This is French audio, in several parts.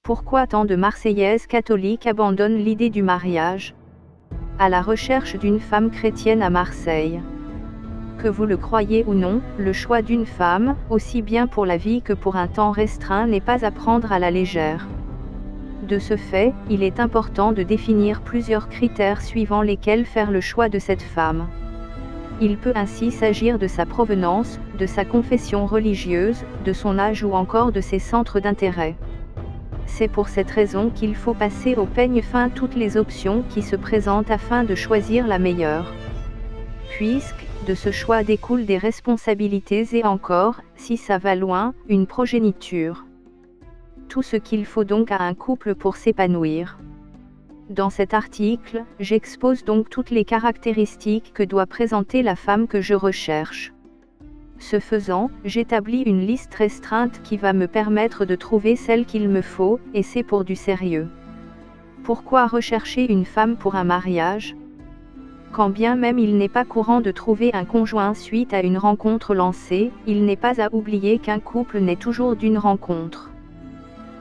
Pourquoi tant de Marseillaises catholiques abandonnent l'idée du mariage? À la recherche d'une femme chrétienne à Marseille. Que vous le croyez ou non, le choix d'une femme, aussi bien pour la vie que pour un temps restreint, n'est pas à prendre à la légère. De ce fait, il est important de définir plusieurs critères suivant lesquels faire le choix de cette femme. Il peut ainsi s'agir de sa provenance, de sa confession religieuse, de son âge ou encore de ses centres d'intérêt. C'est pour cette raison qu'il faut passer au peigne fin toutes les options qui se présentent afin de choisir la meilleure. Puisque, de ce choix découlent des responsabilités et encore, si ça va loin, une progéniture. Tout ce qu'il faut donc à un couple pour s'épanouir. Dans cet article, j'expose donc toutes les caractéristiques que doit présenter la femme que je recherche. Ce faisant, j'établis une liste restreinte qui va me permettre de trouver celle qu'il me faut, et c'est pour du sérieux. Pourquoi rechercher une femme pour un mariage? Quand bien même il n'est pas courant de trouver un conjoint suite à une rencontre lancée, il n'est pas à oublier qu'un couple naît toujours d'une rencontre.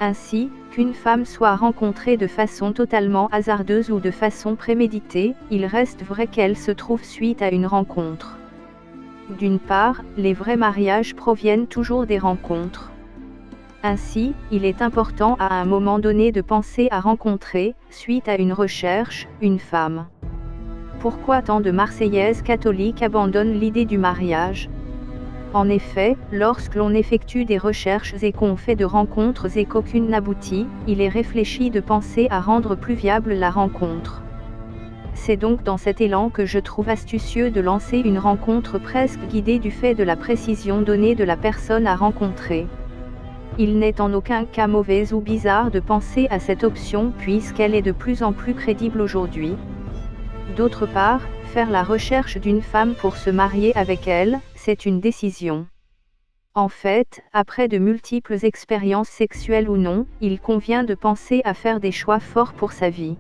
Ainsi, qu'une femme soit rencontrée de façon totalement hasardeuse ou de façon préméditée, il reste vrai qu'elle se trouve suite à une rencontre. D'une part, les vrais mariages proviennent toujours des rencontres. Ainsi, il est important à un moment donné de penser à rencontrer, suite à une recherche, une femme. Pourquoi tant de Marseillaises catholiques abandonnent l'idée du mariage? En effet, lorsque l'on effectue des recherches et qu'on fait de rencontres et qu'aucune n'aboutit, il est réfléchi de penser à rendre plus viable la rencontre. C'est donc dans cet élan que je trouve astucieux de lancer une rencontre presque guidée du fait de la précision donnée de la personne à rencontrer. Il n'est en aucun cas mauvais ou bizarre de penser à cette option puisqu'elle est de plus en plus crédible aujourd'hui. D'autre part, faire la recherche d'une femme pour se marier avec elle, c'est une décision. En fait, après de multiples expériences sexuelles ou non, il convient de penser à faire des choix forts pour sa vie.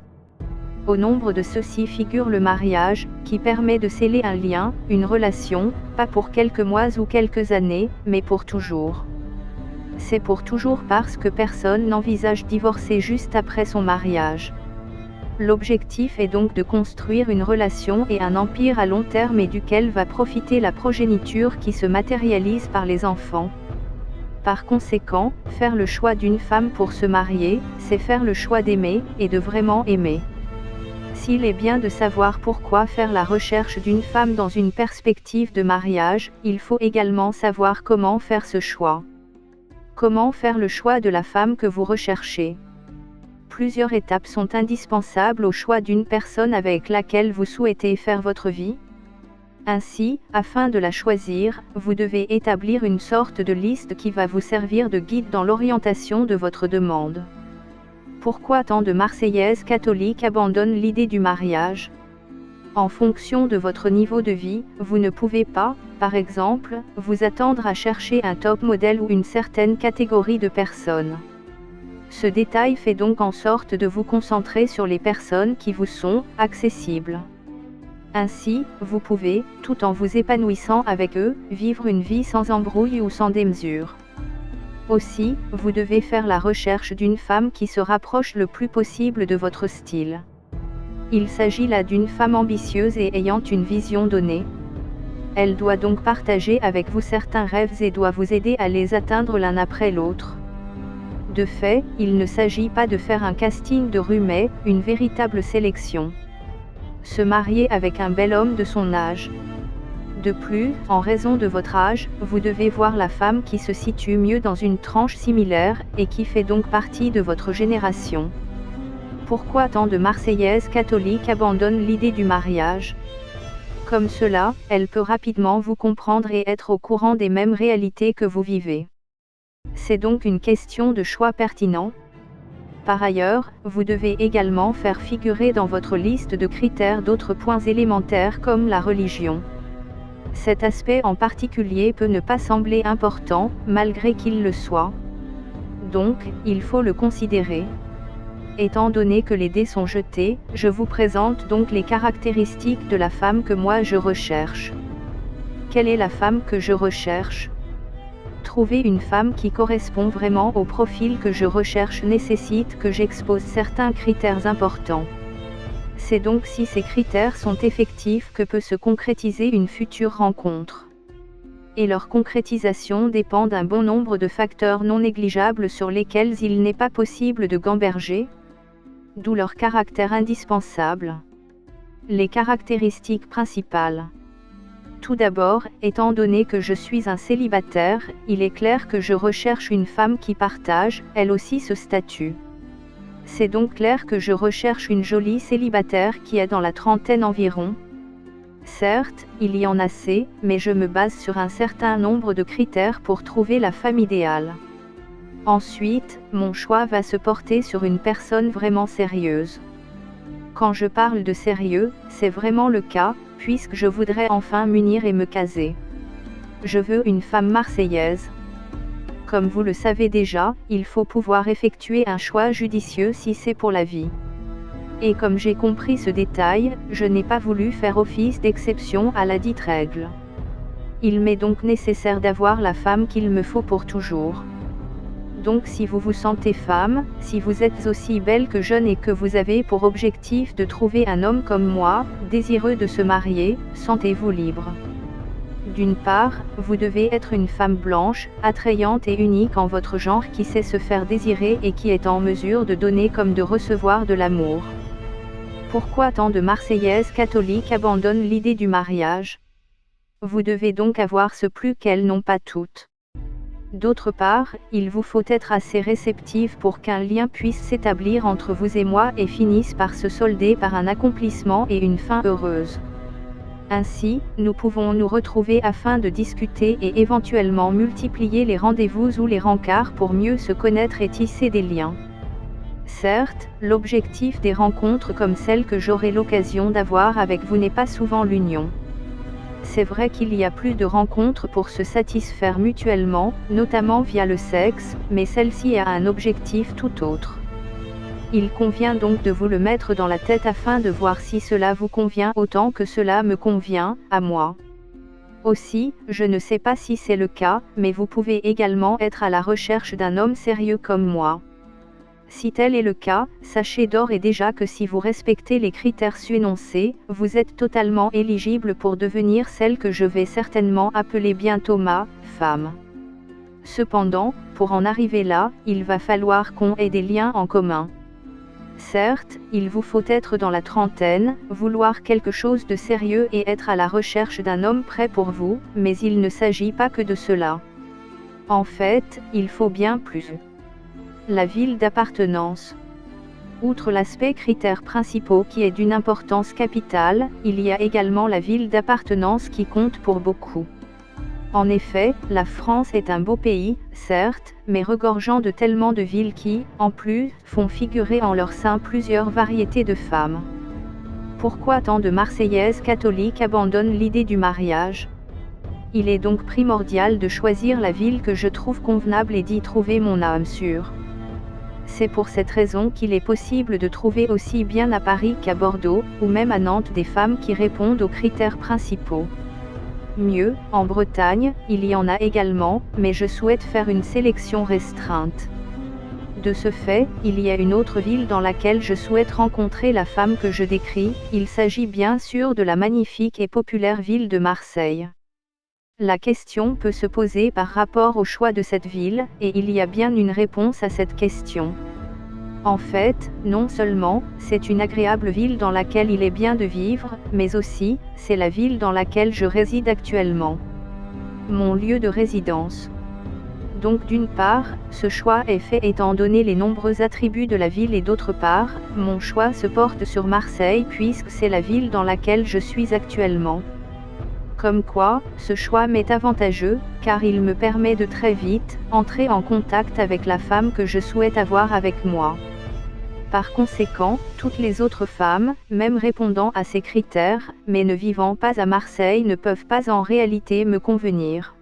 Au nombre de ceux-ci figure le mariage, qui permet de sceller un lien, une relation, pas pour quelques mois ou quelques années, mais pour toujours. C'est pour toujours parce que personne n'envisage divorcer juste après son mariage. L'objectif est donc de construire une relation et un empire à long terme et duquel va profiter la progéniture qui se matérialise par les enfants. Par conséquent, faire le choix d'une femme pour se marier, c'est faire le choix d'aimer, et de vraiment aimer. S'il est bien de savoir pourquoi faire la recherche d'une femme dans une perspective de mariage, il faut également savoir comment faire ce choix. Comment faire le choix de la femme que vous recherchez? Plusieurs étapes sont indispensables au choix d'une personne avec laquelle vous souhaitez faire votre vie. Ainsi, afin de la choisir, vous devez établir une sorte de liste qui va vous servir de guide dans l'orientation de votre demande. Pourquoi tant de Marseillaises catholiques abandonnent l'idée du mariage? En fonction de votre niveau de vie, vous ne pouvez pas, par exemple, vous attendre à chercher un top modèle ou une certaine catégorie de personnes. Ce détail fait donc en sorte de vous concentrer sur les personnes qui vous sont accessibles. Ainsi, vous pouvez, tout en vous épanouissant avec eux, vivre une vie sans embrouille ou sans démesure. Aussi, vous devez faire la recherche d'une femme qui se rapproche le plus possible de votre style. Il s'agit là d'une femme ambitieuse et ayant une vision donnée. Elle doit donc partager avec vous certains rêves et doit vous aider à les atteindre l'un après l'autre. De fait, il ne s'agit pas de faire un casting de rue mais une véritable sélection. Se marier avec un bel homme de son âge. De plus, en raison de votre âge, vous devez voir la femme qui se situe mieux dans une tranche similaire, et qui fait donc partie de votre génération. Pourquoi tant de Marseillaises catholiques abandonnent l'idée du mariage? Comme cela, elle peut rapidement vous comprendre et être au courant des mêmes réalités que vous vivez. C'est donc une question de choix pertinent. Par ailleurs, vous devez également faire figurer dans votre liste de critères d'autres points élémentaires comme la religion. Cet aspect en particulier peut ne pas sembler important, malgré qu'il le soit. Donc, il faut le considérer. Étant donné que les dés sont jetés, je vous présente donc les caractéristiques de la femme que moi je recherche. Quelle est la femme que je recherche? trouver une femme qui correspond vraiment au profil que je recherche nécessite que j'expose certains critères importants. C'est donc si ces critères sont effectifs que peut se concrétiser une future rencontre. Et leur concrétisation dépend d'un bon nombre de facteurs non négligeables sur lesquels il n'est pas possible de gamberger, d'où leur caractère indispensable. Les caractéristiques principales. Tout d'abord, étant donné que je suis un célibataire, il est clair que je recherche une femme qui partage, elle aussi, ce statut. C'est donc clair que je recherche une jolie célibataire qui a dans la trentaine environ. Certes, il y en a assez, mais je me base sur un certain nombre de critères pour trouver la femme idéale. Ensuite, mon choix va se porter sur une personne vraiment sérieuse. Quand je parle de sérieux, c'est vraiment le cas, puisque je voudrais enfin m'unir et me caser. Je veux une femme marseillaise. Comme vous le savez déjà, il faut pouvoir effectuer un choix judicieux si c'est pour la vie. Et comme j'ai compris ce détail, je n'ai pas voulu faire office d'exception à la dite règle. Il m'est donc nécessaire d'avoir la femme qu'il me faut pour toujours. Donc si vous vous sentez femme, si vous êtes aussi belle que jeune et que vous avez pour objectif de trouver un homme comme moi, désireux de se marier, sentez-vous libre. D'une part, vous devez être une femme blanche, attrayante et unique en votre genre qui sait se faire désirer et qui est en mesure de donner comme de recevoir de l'amour. Pourquoi tant de Marseillaises catholiques abandonnent l'idée du mariage? Vous devez donc avoir ce plus qu'elles n'ont pas toutes. D'autre part, il vous faut être assez réceptive pour qu'un lien puisse s'établir entre vous et moi et finisse par se solder par un accomplissement et une fin heureuse. Ainsi, nous pouvons nous retrouver afin de discuter et éventuellement multiplier les rendez-vous ou les rencarts pour mieux se connaître et tisser des liens. Certes, l'objectif des rencontres comme celle que j'aurai l'occasion d'avoir avec vous n'est pas souvent l'union. C'est vrai qu'il y a plus de rencontres pour se satisfaire mutuellement, notamment via le sexe, mais celle-ci a un objectif tout autre. Il convient donc de vous le mettre dans la tête afin de voir si cela vous convient autant que cela me convient, à moi. Aussi, je ne sais pas si c'est le cas, mais vous pouvez également être à la recherche d'un homme sérieux comme moi. Si tel est le cas, sachez d'ores et déjà que si vous respectez les critères énoncés, vous êtes totalement éligible pour devenir celle que je vais certainement appeler bientôt ma femme. Cependant, pour en arriver là, il va falloir qu'on ait des liens en commun. Certes, il vous faut être dans la trentaine, vouloir quelque chose de sérieux et être à la recherche d'un homme prêt pour vous, mais il ne s'agit pas que de cela. En fait, il faut bien plus. La ville d'appartenance. Outre l'aspect critère principaux qui est d'une importance capitale, il y a également la ville d'appartenance qui compte pour beaucoup. En effet, la France est un beau pays, certes, mais regorgeant de tellement de villes qui, en plus, font figurer en leur sein plusieurs variétés de femmes. Pourquoi tant de Marseillaises catholiques abandonnent l'idée du mariage? Il est donc primordial de choisir la ville que je trouve convenable et d'y trouver mon âme sûre. C'est pour cette raison qu'il est possible de trouver aussi bien à Paris qu'à Bordeaux, ou même à Nantes des femmes qui répondent aux critères principaux. Mieux, en Bretagne, il y en a également, mais je souhaite faire une sélection restreinte. De ce fait, il y a une autre ville dans laquelle je souhaite rencontrer la femme que je décris, il s'agit bien sûr de la magnifique et populaire ville de Marseille. La question peut se poser par rapport au choix de cette ville, et il y a bien une réponse à cette question. En fait, non seulement, c'est une agréable ville dans laquelle il est bien de vivre, mais aussi, c'est la ville dans laquelle je réside actuellement. Mon lieu de résidence. Donc d'une part, ce choix est fait étant donné les nombreux attributs de la ville et d'autre part, mon choix se porte sur Marseille puisque c'est la ville dans laquelle je suis actuellement. Comme quoi, ce choix m'est avantageux, car il me permet de très vite entrer en contact avec la femme que je souhaite avoir avec moi. Par conséquent, toutes les autres femmes, même répondant à ces critères, mais ne vivant pas à Marseille ne peuvent pas en réalité me convenir.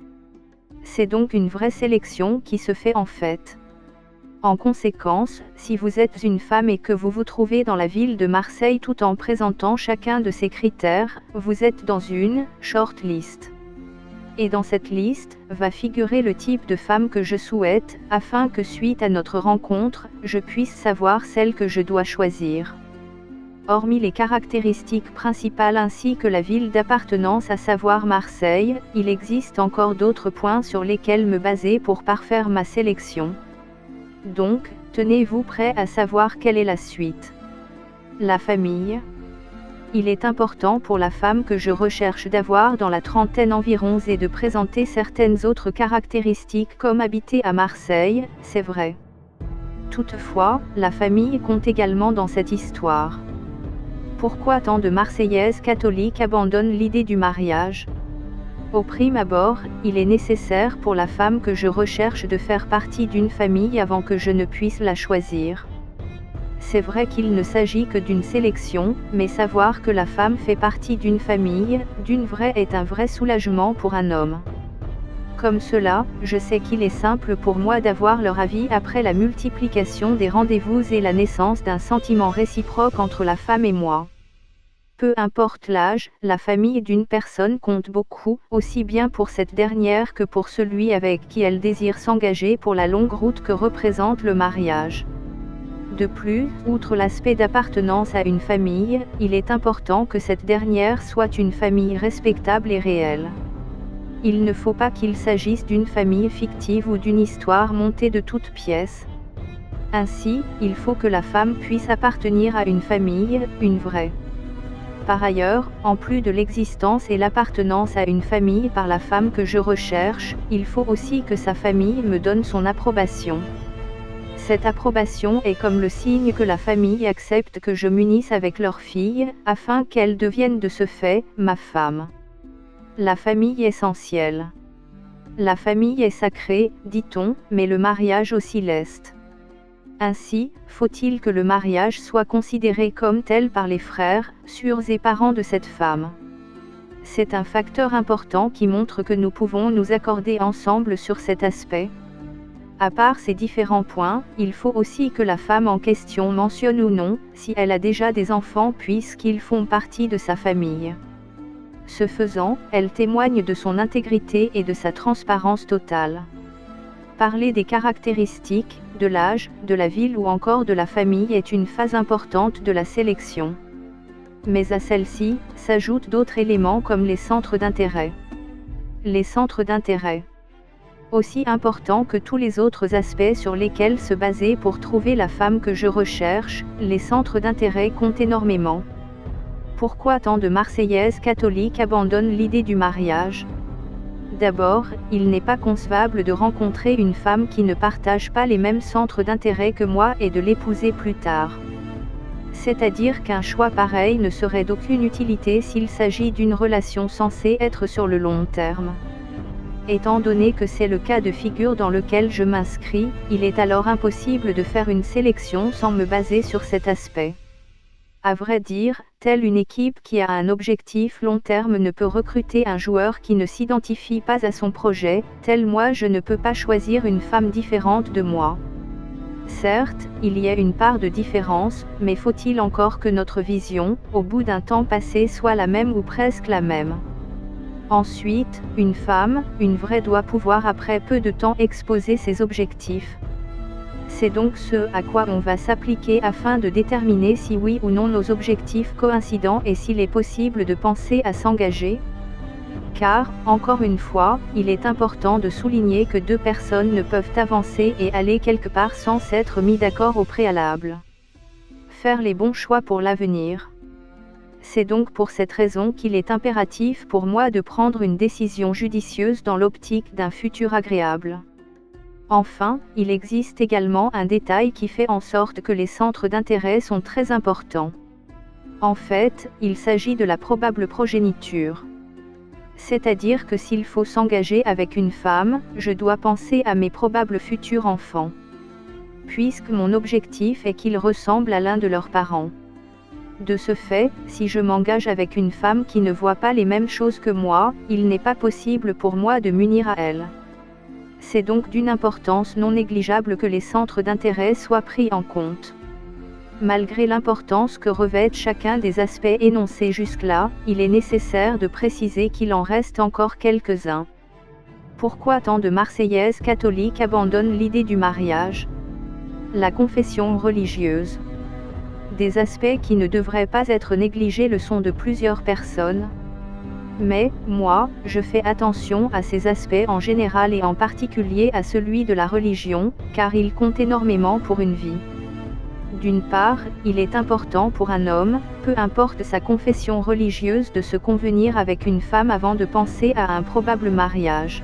C'est donc une vraie sélection qui se fait en fait. En conséquence, si vous êtes une femme et que vous vous trouvez dans la ville de Marseille tout en présentant chacun de ces critères, vous êtes dans une short list. Et dans cette liste, va figurer le type de femme que je souhaite, afin que suite à notre rencontre, je puisse savoir celle que je dois choisir. Hormis les caractéristiques principales ainsi que la ville d'appartenance à savoir Marseille, il existe encore d'autres points sur lesquels me baser pour parfaire ma sélection. Donc, tenez-vous prêt à savoir quelle est la suite. La famille. Il est important pour la femme que je recherche d'avoir dans la trentaine environ et de présenter certaines autres caractéristiques comme habiter à Marseille, c'est vrai. Toutefois, la famille compte également dans cette histoire. Pourquoi tant de Marseillaises catholiques abandonnent l'idée du mariage ? Au prime abord, il est nécessaire pour la femme que je recherche de faire partie d'une famille avant que je ne puisse la choisir. C'est vrai qu'il ne s'agit que d'une sélection, mais savoir que la femme fait partie d'une famille, d'une vraie est un vrai soulagement pour un homme. Comme cela, je sais qu'il est simple pour moi d'avoir leur avis après la multiplication des rendez-vous et la naissance d'un sentiment réciproque entre la femme et moi. Peu importe l'âge, la famille d'une personne compte beaucoup, aussi bien pour cette dernière que pour celui avec qui elle désire s'engager pour la longue route que représente le mariage. De plus, outre l'aspect d'appartenance à une famille, il est important que cette dernière soit une famille respectable et réelle. Il ne faut pas qu'il s'agisse d'une famille fictive ou d'une histoire montée de toutes pièces. Ainsi, il faut que la femme puisse appartenir à une famille, une vraie. Par ailleurs, en plus de l'existence et l'appartenance à une famille par la femme que je recherche, il faut aussi que sa famille me donne son approbation. Cette approbation est comme le signe que la famille accepte que je m'unisse avec leur fille, afin qu'elle devienne de ce fait, ma femme. La famille essentielle. La famille est sacrée, dit-on, mais le mariage aussi l'est. Ainsi, faut-il que le mariage soit considéré comme tel par les frères, sœurs et parents de cette femme. C'est un facteur important qui montre que nous pouvons nous accorder ensemble sur cet aspect. À part ces différents points, il faut aussi que la femme en question mentionne ou non, si elle a déjà des enfants puisqu'ils font partie de sa famille. Ce faisant, elle témoigne de son intégrité et de sa transparence totale. Parler des caractéristiques, de l'âge, de la ville ou encore de la famille est une phase importante de la sélection. Mais à celle-ci, s'ajoutent d'autres éléments comme les centres d'intérêt. Les centres d'intérêt. Aussi importants que tous les autres aspects sur lesquels se baser pour trouver la femme que je recherche, les centres d'intérêt comptent énormément. Pourquoi tant de Marseillaises catholiques abandonnent l'idée du mariage ? D'abord, il n'est pas concevable de rencontrer une femme qui ne partage pas les mêmes centres d'intérêt que moi et de l'épouser plus tard. C'est-à-dire qu'un choix pareil ne serait d'aucune utilité s'il s'agit d'une relation censée être sur le long terme. Étant donné que c'est le cas de figure dans lequel je m'inscris, il est alors impossible de faire une sélection sans me baser sur cet aspect. À vrai dire, telle une équipe qui a un objectif long terme ne peut recruter un joueur qui ne s'identifie pas à son projet, tel moi je ne peux pas choisir une femme différente de moi. Certes, il y a une part de différence, mais faut-il encore que notre vision, au bout d'un temps passé, soit la même ou presque la même. Ensuite, une femme, une vraie doit pouvoir après peu de temps exposer ses objectifs. C'est donc ce à quoi on va s'appliquer afin de déterminer si oui ou non nos objectifs coïncident et s'il est possible de penser à s'engager. Car, encore une fois, il est important de souligner que deux personnes ne peuvent avancer et aller quelque part sans s'être mis d'accord au préalable. Faire les bons choix pour l'avenir. C'est donc pour cette raison qu'il est impératif pour moi de prendre une décision judicieuse dans l'optique d'un futur agréable. Enfin, il existe également un détail qui fait en sorte que les centres d'intérêt sont très importants. En fait, il s'agit de la probable progéniture. C'est-à-dire que s'il faut s'engager avec une femme, je dois penser à mes probables futurs enfants. Puisque mon objectif est qu'ils ressemblent à l'un de leurs parents. De ce fait, si je m'engage avec une femme qui ne voit pas les mêmes choses que moi, il n'est pas possible pour moi de m'unir à elle. C'est donc d'une importance non négligeable que les centres d'intérêt soient pris en compte. Malgré l'importance que revêtent chacun des aspects énoncés jusque-là, il est nécessaire de préciser qu'il en reste encore quelques-uns. Pourquoi tant de Marseillaises catholiques abandonnent l'idée du mariage? La confession religieuse. Des aspects qui ne devraient pas être négligés le sont de plusieurs personnes. Mais, moi, je fais attention à ces aspects en général et en particulier à celui de la religion, car il compte énormément pour une vie. D'une part, il est important pour un homme, peu importe sa confession religieuse, de se convenir avec une femme avant de penser à un probable mariage.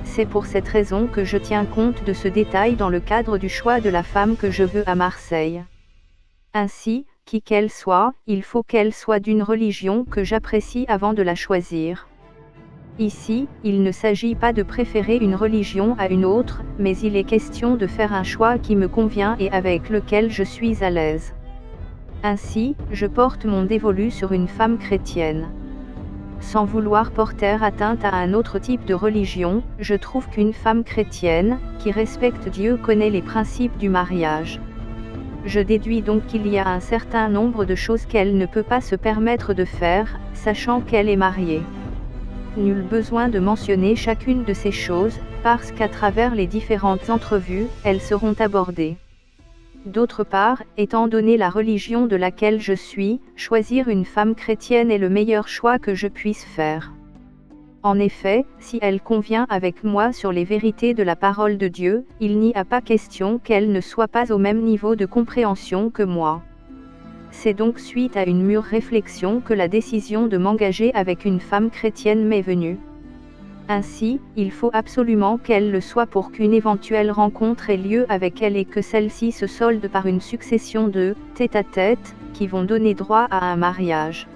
C'est pour cette raison que je tiens compte de ce détail dans le cadre du choix de la femme que je veux à Marseille. Ainsi, qui qu'elle soit, il faut qu'elle soit d'une religion que j'apprécie avant de la choisir. Ici, il ne s'agit pas de préférer une religion à une autre, mais il est question de faire un choix qui me convient et avec lequel je suis à l'aise. Ainsi, je porte mon dévolu sur une femme chrétienne. Sans vouloir porter atteinte à un autre type de religion, je trouve qu'une femme chrétienne, qui respecte Dieu, connaît les principes du mariage. Je déduis donc qu'il y a un certain nombre de choses qu'elle ne peut pas se permettre de faire, sachant qu'elle est mariée. Nul besoin de mentionner chacune de ces choses, parce qu'à travers les différentes entrevues, elles seront abordées. D'autre part, étant donné la religion de laquelle je suis, choisir une femme chrétienne est le meilleur choix que je puisse faire. En effet, si elle convient avec moi sur les vérités de la parole de Dieu, il n'y a pas question qu'elle ne soit pas au même niveau de compréhension que moi. C'est donc suite à une mûre réflexion que la décision de m'engager avec une femme chrétienne m'est venue. Ainsi, il faut absolument qu'elle le soit pour qu'une éventuelle rencontre ait lieu avec elle et que celle-ci se solde par une succession de tête-à-tête qui vont donner droit à un mariage.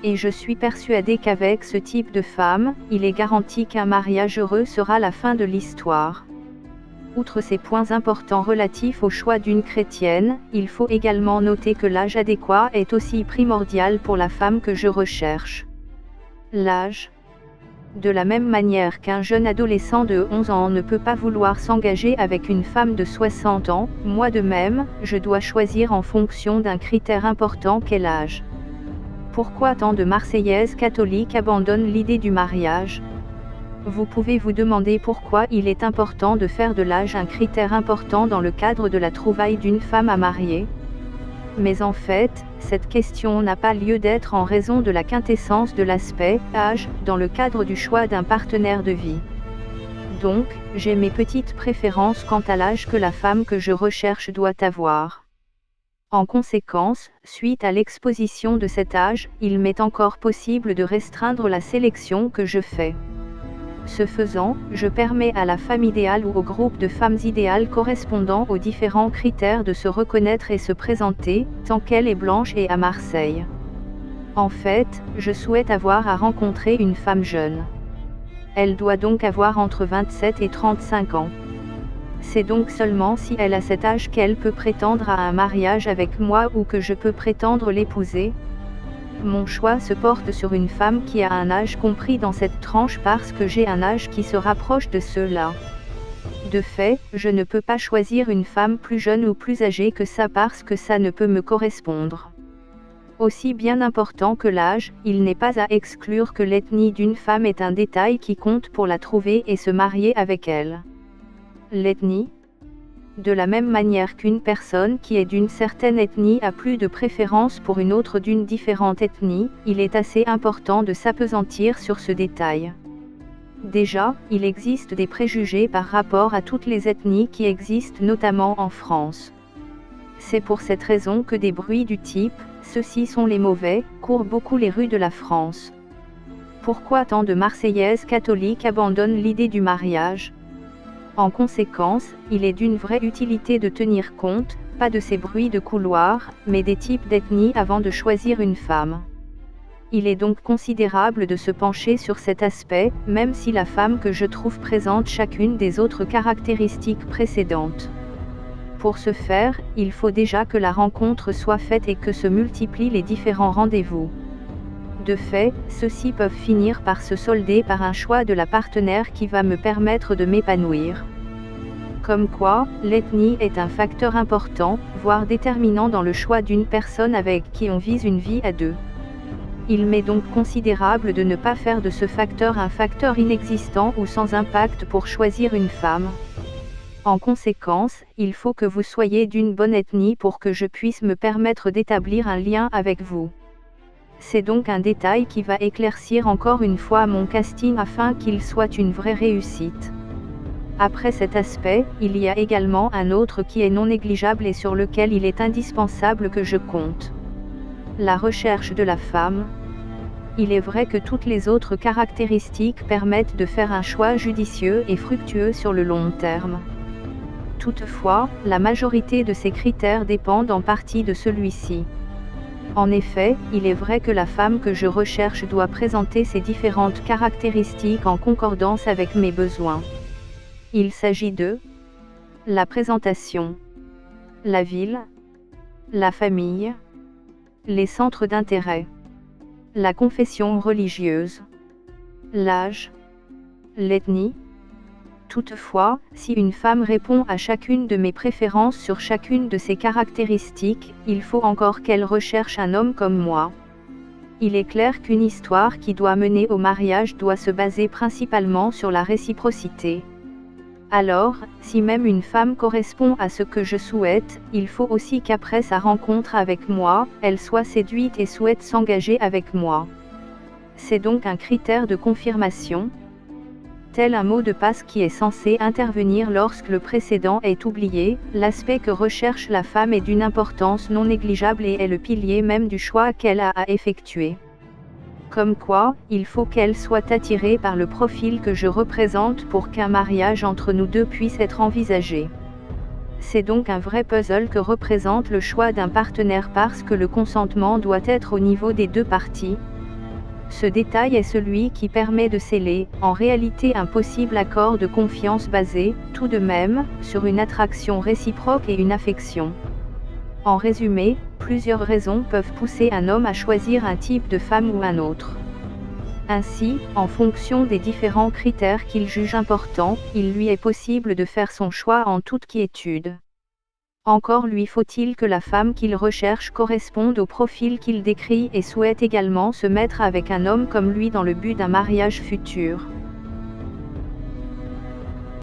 Et je suis persuadée qu'avec ce type de femme, il est garanti qu'un mariage heureux sera la fin de l'histoire. Outre ces points importants relatifs au choix d'une chrétienne, il faut également noter que l'âge adéquat est aussi primordial pour la femme que je recherche. L'âge. De la même manière qu'un jeune adolescent de 11 ans ne peut pas vouloir s'engager avec une femme de 60 ans, moi de même, je dois choisir en fonction d'un critère important qu'est l'âge. Pourquoi tant de Marseillaises catholiques abandonnent l'idée du mariage? Vous pouvez vous demander pourquoi il est important de faire de l'âge un critère important dans le cadre de la trouvaille d'une femme à marier. Mais en fait, cette question n'a pas lieu d'être en raison de la quintessence de l'aspect âge dans le cadre du choix d'un partenaire de vie. Donc, j'ai mes petites préférences quant à l'âge que la femme que je recherche doit avoir. En conséquence, suite à l'exposition de cet âge, il m'est encore possible de restreindre la sélection que je fais. Ce faisant, je permets à la femme idéale ou au groupe de femmes idéales correspondant aux différents critères de se reconnaître et se présenter, tant qu'elle est blanche et à Marseille. En fait, je souhaite avoir à rencontrer une femme jeune. Elle doit donc avoir entre 27 et 35 ans. C'est donc seulement si elle a cet âge qu'elle peut prétendre à un mariage avec moi ou que je peux prétendre l'épouser. Mon choix se porte sur une femme qui a un âge compris dans cette tranche parce que j'ai un âge qui se rapproche de ceux-là. De fait, je ne peux pas choisir une femme plus jeune ou plus âgée que ça parce que ça ne peut me correspondre. Aussi bien important que l'âge, il n'est pas à exclure que l'ethnie d'une femme est un détail qui compte pour la trouver et se marier avec elle. L'ethnie. De la même manière qu'une personne qui est d'une certaine ethnie a plus de préférence pour une autre d'une différente ethnie, il est assez important de s'appesantir sur ce détail. Déjà, il existe des préjugés par rapport à toutes les ethnies qui existent notamment en France. C'est pour cette raison que des bruits du type « ceux-ci sont les mauvais » courent beaucoup les rues de la France. Pourquoi tant de Marseillaises catholiques abandonnent l'idée du mariage? En conséquence, il est d'une vraie utilité de tenir compte, pas de ces bruits de couloir, mais des types d'ethnie avant de choisir une femme. Il est donc considérable de se pencher sur cet aspect, même si la femme que je trouve présente chacune des autres caractéristiques précédentes. Pour ce faire, il faut déjà que la rencontre soit faite et que se multiplient les différents rendez-vous. De fait, ceux-ci peuvent finir par se solder par un choix de la partenaire qui va me permettre de m'épanouir. Comme quoi, l'ethnie est un facteur important, voire déterminant dans le choix d'une personne avec qui on vise une vie à deux. Il m'est donc considérable de ne pas faire de ce facteur un facteur inexistant ou sans impact pour choisir une femme. En conséquence, il faut que vous soyez d'une bonne ethnie pour que je puisse me permettre d'établir un lien avec vous. C'est donc un détail qui va éclaircir encore une fois mon casting afin qu'il soit une vraie réussite. Après cet aspect, il y a également un autre qui est non négligeable et sur lequel il est indispensable que je compte. La recherche de la femme. Il est vrai que toutes les autres caractéristiques permettent de faire un choix judicieux et fructueux sur le long terme. Toutefois, la majorité de ces critères dépendent en partie de celui-ci. En effet, il est vrai que la femme que je recherche doit présenter ces différentes caractéristiques en concordance avec mes besoins. Il s'agit de la présentation, la ville, la famille, les centres d'intérêt, la confession religieuse, l'âge, l'ethnie. Toutefois, si une femme répond à chacune de mes préférences sur chacune de ces caractéristiques, il faut encore qu'elle recherche un homme comme moi. Il est clair qu'une histoire qui doit mener au mariage doit se baser principalement sur la réciprocité. Alors, si même une femme correspond à ce que je souhaite, il faut aussi qu'après sa rencontre avec moi, elle soit séduite et souhaite s'engager avec moi. C'est donc un critère de confirmation, tel un mot de passe qui est censé intervenir lorsque le précédent est oublié. L'aspect que recherche la femme est d'une importance non négligeable et est le pilier même du choix qu'elle a à effectuer. Comme quoi, il faut qu'elle soit attirée par le profil que je représente pour qu'un mariage entre nous deux puisse être envisagé. C'est donc un vrai puzzle que représente le choix d'un partenaire parce que le consentement doit être au niveau des deux parties. Ce détail est celui qui permet de sceller, en réalité, un possible accord de confiance basé, tout de même, sur une attraction réciproque et une affection. En résumé, plusieurs raisons peuvent pousser un homme à choisir un type de femme ou un autre. Ainsi, en fonction des différents critères qu'il juge importants, il lui est possible de faire son choix en toute quiétude. Encore lui faut-il que la femme qu'il recherche corresponde au profil qu'il décrit et souhaite également se mettre avec un homme comme lui dans le but d'un mariage futur.